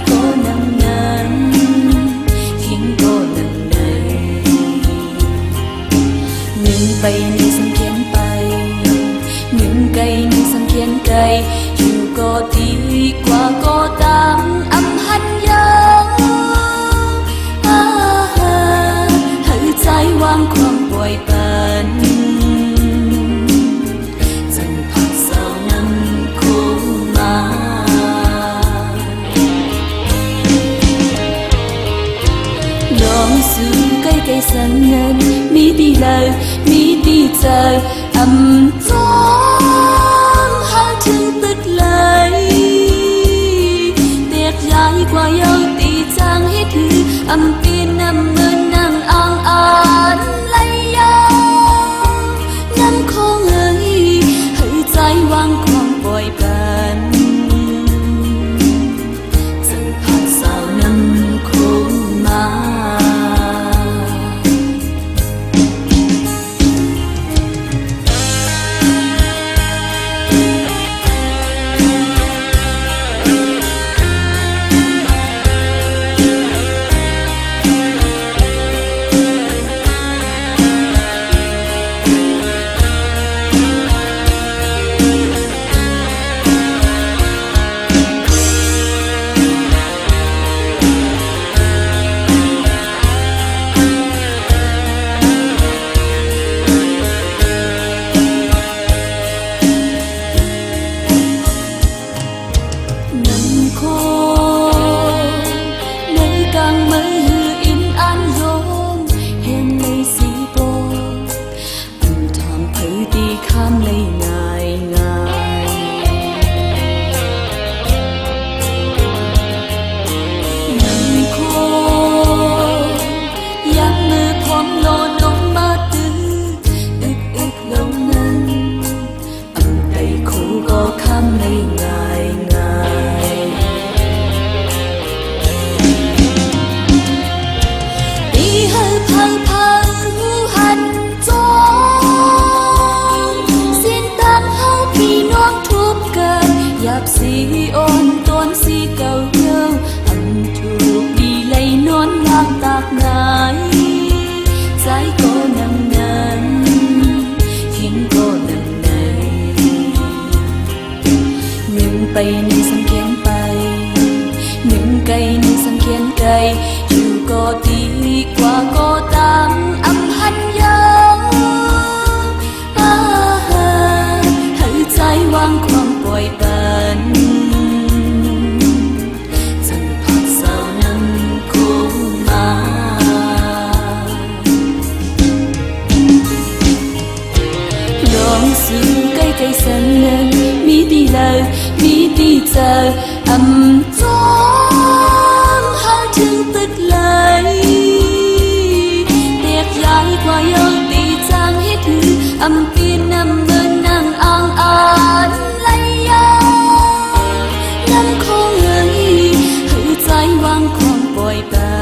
ก็นังนั้นหิงก็นังไหนหนึ่งไปหนึ่งสังเขียนไปหนึ่งไก่หนึ่งสังเขียนไก่อยู่ก็ดีกว่าก็ตามอำหันยังให้ใจวางความป่วยปันจังผักสาวนั้นคงมาน้องซื้อไก่ไก่สันนั้นมีดีเลยมีดีใจอำจอมหาถึงตึกเลยเด็กใหญ่กว่าเยาตีจางให้ถืออำปีนนำเมินนั่งอ่างอ่านไลยานำคงให้ใจวางความปล่อยปันจังผัดสาวนำคงมาสีอ่อนตอนสีเก่าเย้าอันถูกดีเลยนอนลางตากไหนใจก็นังนั้นหิงก็นังไหนหนึ่งไปหนึ่งสังเขียนไปหนึ่งไก่หนึ่งสังเขียนไก่อยู่ก็ดีกว่าก็ตามอำหันยังให้ใจวางความปล่อยปันจังผักสาวนั้นคงมาลองซื้อไก่ไก่สันนั้นมีดีเลยมีดีใจอำจอมหาถึงตึกเลยเด็กใหญ่กว่าเยาตีจางให้ถืออำปีนนำเมินนั่งอ่างอ่านไลยานำคงให้ใจวางความปล่อยปัน